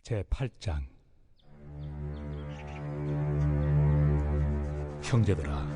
제8장. 형제들아,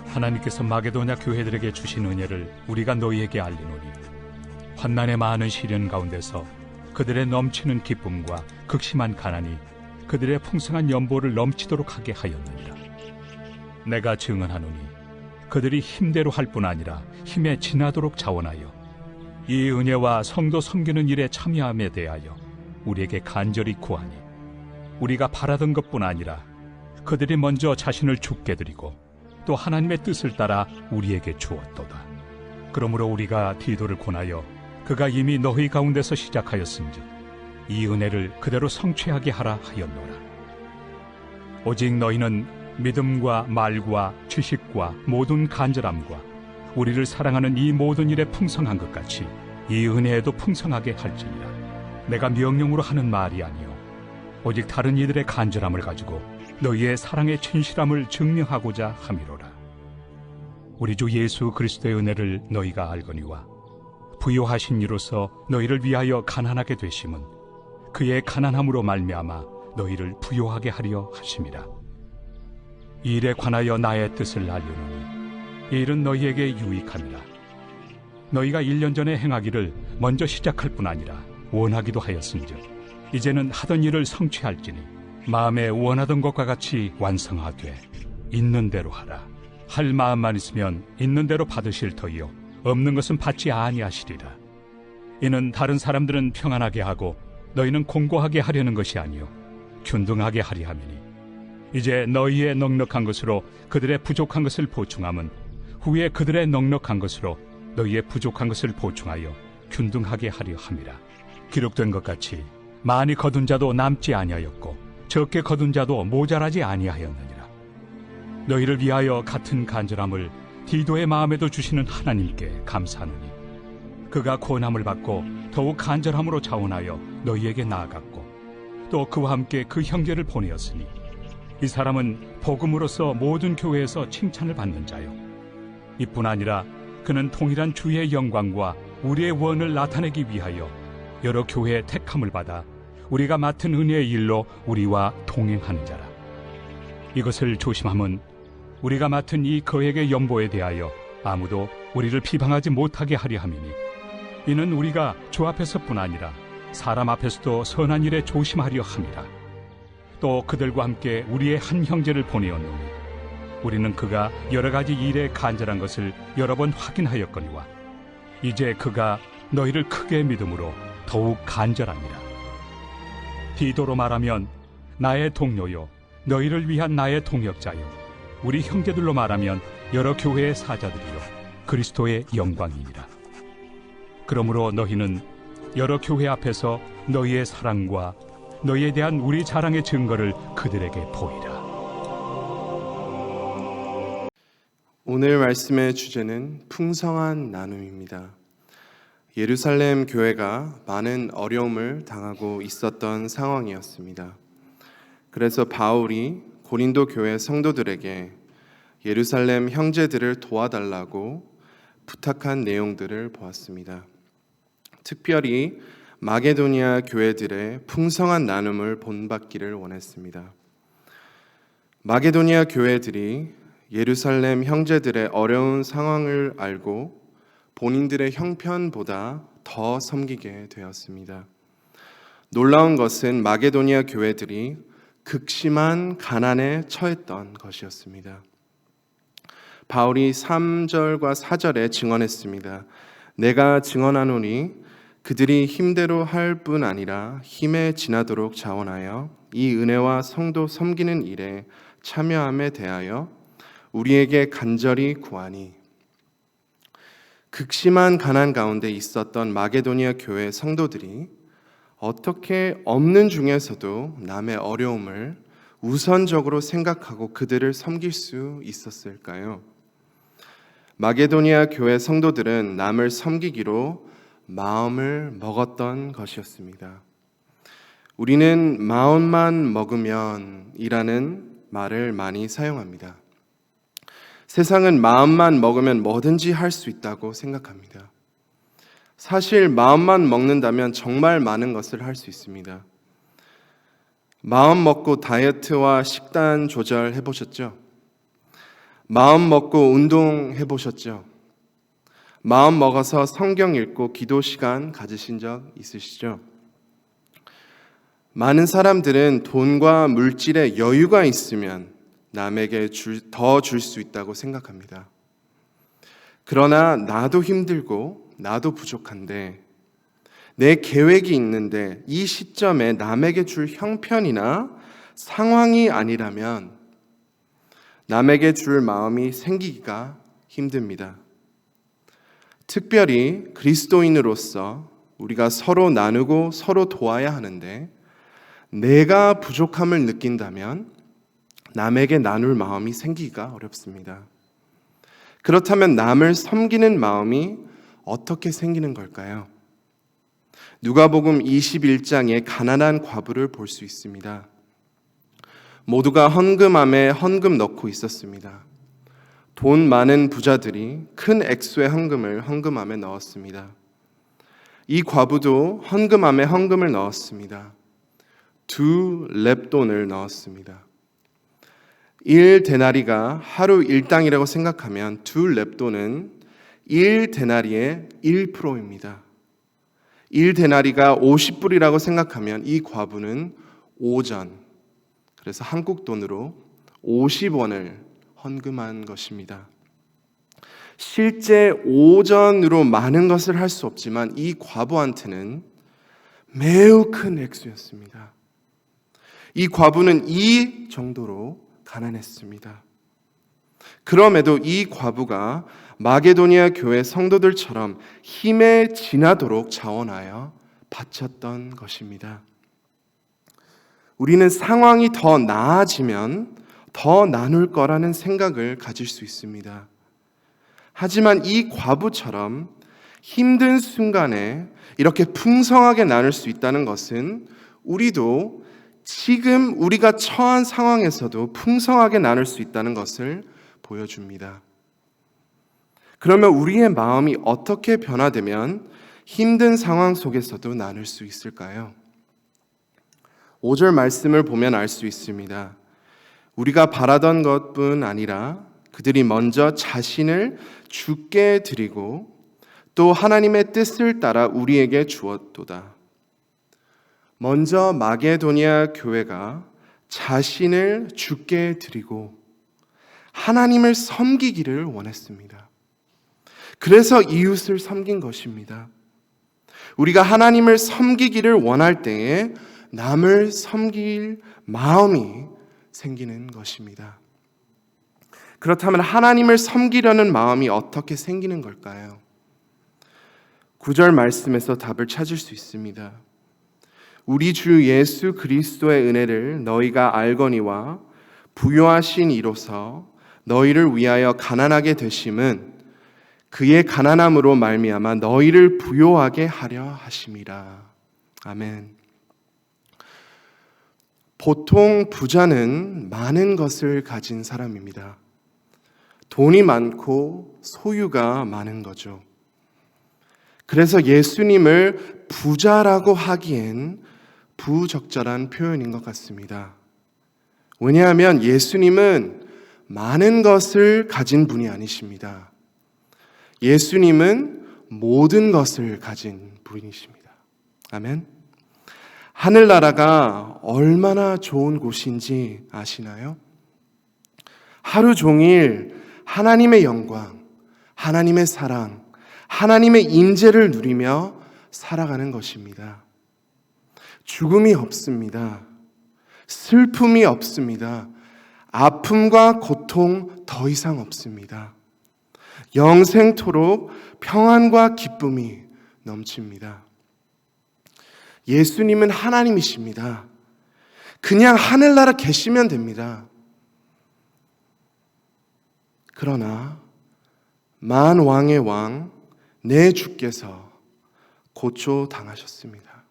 하나님께서 마게도냐 교회들에게 주신 은혜를 우리가 너희에게 알리노니, 환난의 많은 시련 가운데서 그들의 넘치는 기쁨과 극심한 가난이 그들의 풍성한 연보를 넘치도록 하게 하였느니라. 내가 증언하노니 그들이 힘대로 할 뿐 아니라 힘에 지나도록 자원하여 이 은혜와 성도 섬기는 일에 참여함에 대하여 우리에게 간절히 구하니, 우리가 바라던 것뿐 아니라 그들이 먼저 자신을 죽게 드리고 또 하나님의 뜻을 따라 우리에게 주었도다. 그러므로 우리가 디도를 권하여 그가 이미 너희 가운데서 시작하였은즉 이 은혜를 그대로 성취하게 하라 하였노라. 오직 너희는 믿음과 말과 지식과 모든 간절함과 우리를 사랑하는 이 모든 일에 풍성한 것 같이 이 은혜에도 풍성하게 할지니라. 내가 명령으로 하는 말이 아니요 오직 다른 이들의 간절함을 가지고 너희의 사랑의 진실함을 증명하고자 함이로라. 우리 주 예수 그리스도의 은혜를 너희가 알거니와 부요하신 이로서 너희를 위하여 가난하게 되심은 그의 가난함으로 말미암아 너희를 부요하게 하려 하심이라. 이 일에 관하여 나의 뜻을 알려노니 이 일은 너희에게 유익함이라. 너희가 1년 전에 행하기를 먼저 시작할 뿐 아니라 원하기도 하였은즉 이제는 하던 일을 성취할지니 마음에 원하던 것과 같이 완성하되 있는 대로 하라. 할 마음만 있으면 있는 대로 받으실 터이요 없는 것은 받지 아니하시리라. 이는 다른 사람들은 평안하게 하고 너희는 공고하게 하려는 것이 아니요 균등하게 하리 함이니, 이제 너희의 넉넉한 것으로 그들의 부족한 것을 보충함은 후에 그들의 넉넉한 것으로 너희의 부족한 것을 보충하여 균등하게 하려 함이라. 기록된 것 같이 많이 거둔 자도 남지 아니하였고 적게 거둔 자도 모자라지 아니하였느니라. 너희를 위하여 같은 간절함을 디도의 마음에도 주시는 하나님께 감사하노니, 그가 권함을 받고 더욱 간절함으로 자원하여 너희에게 나아갔고 또 그와 함께 그 형제를 보내었으니, 이 사람은 복음으로서 모든 교회에서 칭찬을 받는 자요 이뿐 아니라 그는 동일한 주의 영광과 우리의 원을 나타내기 위하여 여러 교회의 택함을 받아 우리가 맡은 은혜의 일로 우리와 동행하는 자라. 이것을 조심함은 우리가 맡은 이 거액의 연보에 대하여 아무도 우리를 비방하지 못하게 하려 함이니, 이는 우리가 주 앞에서뿐 아니라 사람 앞에서도 선한 일에 조심하려 함이라. 또 그들과 함께 우리의 한 형제를 보내었노니 우리는 그가 여러 가지 일에 간절한 것을 여러 번 확인하였거니와 이제 그가 너희를 크게 믿음으로 더욱 간절하니라. 디도로 말하면 나의 동료요 너희를 위한 나의 동역자요 우리 형제들로 말하면 여러 교회의 사자들이요 그리스도의 영광이니라. 그러므로 너희는 여러 교회 앞에서 너희의 사랑과 너희에 대한 우리 자랑의 증거를 그들에게 보이라. 오늘 말씀의 주제는 풍성한 나눔입니다. 예루살렘 교회가 많은 어려움을 당하고 있었던 상황이었습니다. 그래서 바울이 고린도 교회 성도들에게 예루살렘 형제들을 도와달라고 부탁한 내용들을 보았습니다. 특별히 마게도니아 교회들의 풍성한 나눔을 본받기를 원했습니다. 마게도니아 교회들이 예루살렘 형제들의 어려운 상황을 알고 본인들의 형편보다 더 섬기게 되었습니다. 놀라운 것은 마게도니아 교회들이 극심한 가난에 처했던 것이었습니다. 바울이 3절과 4절에 증언했습니다. 내가 증언하노니 그들이 힘대로 할 뿐 아니라 힘에 지나도록 자원하여 이 은혜와 성도 섬기는 일에 참여함에 대하여 우리에게 간절히 구하니, 극심한 가난 가운데 있었던 마게도니아 교회 성도들이 어떻게 없는 중에서도 남의 어려움을 우선적으로 생각하고 그들을 섬길 수 있었을까요? 마게도니아 교회 성도들은 남을 섬기기로 마음을 먹었던 것이었습니다. 우리는 마음만 먹으면 이라는 말을 많이 사용합니다. 세상은 마음만 먹으면 뭐든지 할 수 있다고 생각합니다. 사실 마음만 먹는다면 정말 많은 것을 할 수 있습니다. 마음 먹고 다이어트와 식단 조절 해보셨죠? 마음 먹고 운동 해보셨죠? 마음 먹어서 성경 읽고 기도 시간 가지신 적 있으시죠? 많은 사람들은 돈과 물질에 여유가 있으면 남에게 더 줄 수 있다고 생각합니다. 그러나 나도 힘들고 나도 부족한데 내 계획이 있는데 이 시점에 남에게 줄 형편이나 상황이 아니라면 남에게 줄 마음이 생기기가 힘듭니다. 특별히 그리스도인으로서 우리가 서로 나누고 서로 도와야 하는데 내가 부족함을 느낀다면 남에게 나눌 마음이 생기기가 어렵습니다. 그렇다면 남을 섬기는 마음이 어떻게 생기는 걸까요? 누가복음 21장에 가난한 과부를 볼 수 있습니다. 모두가 헌금함에 헌금 넣고 있었습니다. 돈 많은 부자들이 큰 액수의 헌금을 헌금함에 넣었습니다. 이 과부도 헌금함에 헌금을 넣었습니다. 2렙돈을 넣었습니다. 1데나리가 하루 일당이라고 생각하면 2렙돈은 1데나리의 1%입니다. 1데나리가 50불이라고 생각하면 이 과부는 5전, 그래서 한국 돈으로 50원을 헌금한 것입니다. 실제 5전으로 많은 것을 할 수 없지만 이 과부한테는 매우 큰 액수였습니다. 이 과부는 이 정도로 가난했습니다. 그럼에도 이 과부가 마게도니아 교회 성도들처럼 힘에 지나도록 자원하여 바쳤던 것입니다. 우리는 상황이 더 나아지면 더 나눌 거라는 생각을 가질 수 있습니다. 하지만 이 과부처럼 힘든 순간에 이렇게 풍성하게 나눌 수 있다는 것은 우리도 지금 우리가 처한 상황에서도 풍성하게 나눌 수 있다는 것을 보여줍니다. 그러면 우리의 마음이 어떻게 변화되면 힘든 상황 속에서도 나눌 수 있을까요? 5절 말씀을 보면 알 수 있습니다. 우리가 바라던 것뿐 아니라 그들이 먼저 자신을 주께 드리고 또 하나님의 뜻을 따라 우리에게 주었도다. 먼저 마게도니아 교회가 자신을 주께 드리고 하나님을 섬기기를 원했습니다. 그래서 이웃을 섬긴 것입니다. 우리가 하나님을 섬기기를 원할 때에 남을 섬길 마음이 생기는 것입니다. 그렇다면 하나님을 섬기려는 마음이 어떻게 생기는 걸까요? 9절 말씀에서 답을 찾을 수 있습니다. 우리 주 예수 그리스도의 은혜를 너희가 알거니와 부요하신 이로서 너희를 위하여 가난하게 되심은 그의 가난함으로 말미암아 너희를 부요하게 하려 하심이라. 아멘. 보통 부자는 많은 것을 가진 사람입니다. 돈이 많고 소유가 많은 거죠. 그래서 예수님을 부자라고 하기엔 부적절한 표현인 것 같습니다. 왜냐하면 예수님은 많은 것을 가진 분이 아니십니다. 예수님은 모든 것을 가진 분이십니다. 아멘. 하늘나라가 얼마나 좋은 곳인지 아시나요? 하루 종일 하나님의 영광, 하나님의 사랑, 하나님의 임재를 누리며 살아가는 것입니다. 죽음이 없습니다. 슬픔이 없습니다. 아픔과 고통 더 이상 없습니다. 영생토록 평안과 기쁨이 넘칩니다. 예수님은 하나님이십니다. 그냥 하늘나라 계시면 됩니다. 그러나 만왕의 왕 내 주께서 고초당하셨습니다.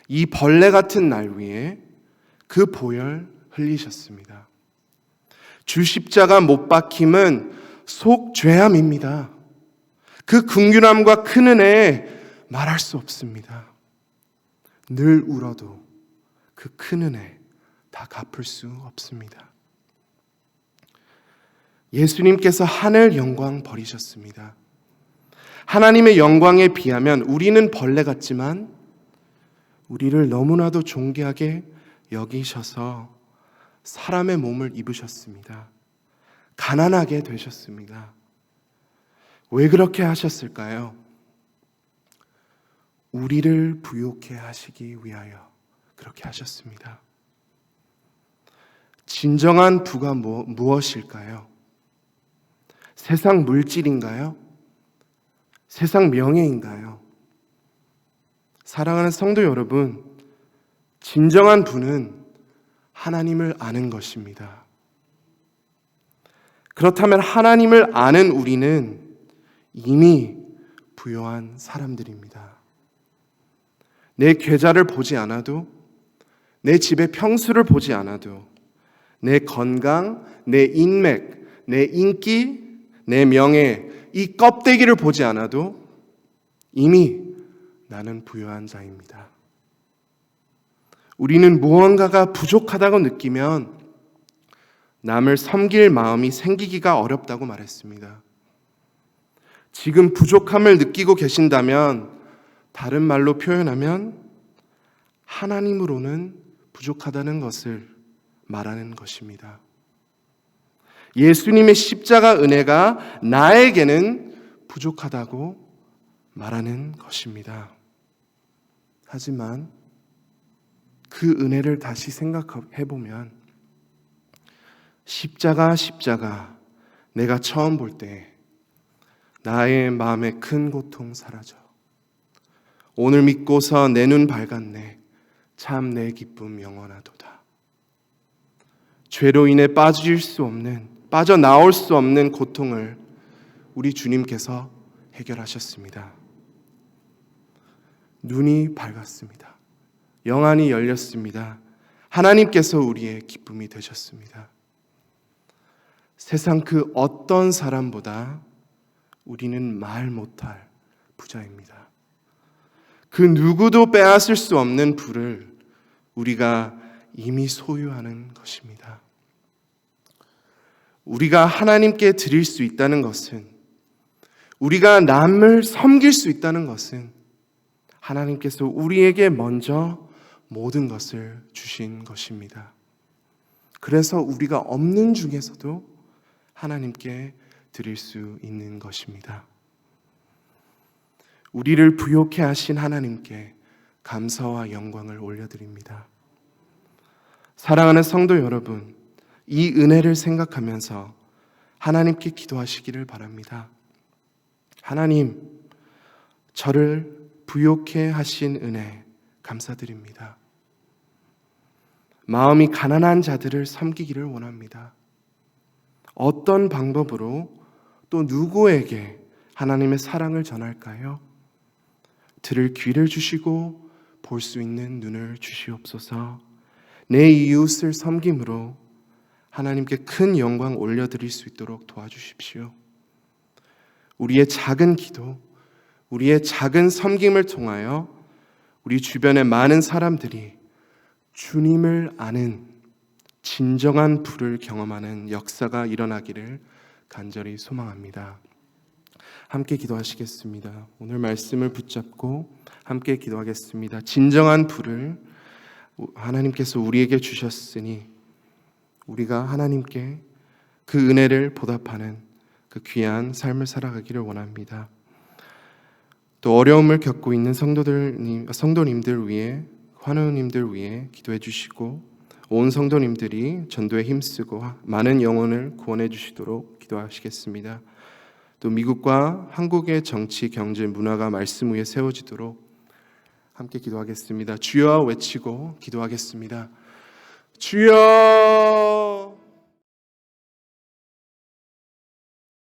이 벌레 같은 날 위에 그 보혈 흘리셨습니다. 주 십자가 못 박힘은 속죄함입니다. 그 긍휼함과 큰 은혜 말할 수 없습니다. 늘 울어도 그 큰 은혜 다 갚을 수 없습니다. 예수님께서 하늘 영광 버리셨습니다. 하나님의 영광에 비하면 우리는 벌레 같지만 우리를 너무나도 존귀하게 여기셔서 사람의 몸을 입으셨습니다. 가난하게 되셨습니다. 왜 그렇게 하셨을까요? 우리를 부욕해 하시기 위하여 그렇게 하셨습니다. 진정한 부가 무엇일까요? 세상 물질인가요? 세상 명예인가요? 사랑하는 성도 여러분, 진정한 부는 하나님을 아는 것입니다. 그렇다면 하나님을 아는 우리는 이미 부요한 사람들입니다. 내 계좌를 보지 않아도, 내 집의 평수를 보지 않아도, 내 건강, 내 인맥, 내 인기, 내 명예, 이 껍데기를 보지 않아도 이미 나는 부요한 자입니다. 우리는 무언가가 부족하다고 느끼면 남을 섬길 마음이 생기기가 어렵다고 말했습니다. 지금 부족함을 느끼고 계신다면 다른 말로 표현하면 하나님으로는 부족하다는 것을 말하는 것입니다. 예수님의 십자가 은혜가 나에게는 부족하다고 말하는 것입니다. 하지만 그 은혜를 다시 생각해 보면 십자가 내가 처음 볼 때 나의 마음의 큰 고통 사라져. 오늘 믿고서 내 눈 밝았네. 참 내 기쁨 영원하도다. 죄로 인해 빠져나올 수 없는 고통을 우리 주님께서 해결하셨습니다. 눈이 밝았습니다. 영안이 열렸습니다. 하나님께서 우리의 기쁨이 되셨습니다. 세상 그 어떤 사람보다 우리는 말 못할 부자입니다. 그 누구도 빼앗을 수 없는 부를 우리가 이미 소유하는 것입니다. 우리가 하나님께 드릴 수 있다는 것은, 우리가 남을 섬길 수 있다는 것은 하나님께서 우리에게 먼저 모든 것을 주신 것입니다. 그래서 우리가 없는 중에서도 하나님께 드릴 수 있는 것입니다. 우리를 부요케 하신 하나님께 감사와 영광을 올려드립니다. 사랑하는 성도 여러분, 이 은혜를 생각하면서 하나님께 기도하시기를 바랍니다. 하나님, 저를 부요케 하신 은혜 감사드립니다. 마음이 가난한 자들을 섬기기를 원합니다. 어떤 방법으로 또 누구에게 하나님의 사랑을 전할까요? 들을 귀를 주시고 볼 수 있는 눈을 주시옵소서. 내 이웃을 섬김으로 하나님께 큰 영광 올려드릴 수 있도록 도와주십시오. 우리의 작은 기도, 우리의 작은 섬김을 통하여 우리 주변의 많은 사람들이 주님을 아는 진정한 부를 경험하는 역사가 일어나기를 간절히 소망합니다. 함께 기도하시겠습니다. 오늘 말씀을 붙잡고 함께 기도하겠습니다. 진정한 부를 하나님께서 우리에게 주셨으니 우리가 하나님께 그 은혜를 보답하는 그 귀한 삶을 살아가기를 원합니다. 또 어려움을 겪고 있는 성도님들 위해, 환우님들 위해 기도해 주시고 온 성도님들이 전도에 힘쓰고 많은 영혼을 구원해 주시도록 기도하시겠습니다. 또 미국과 한국의 정치, 경제, 문화가 말씀 위에 세워지도록 함께 기도하겠습니다. 주여 외치고 기도하겠습니다. 주여!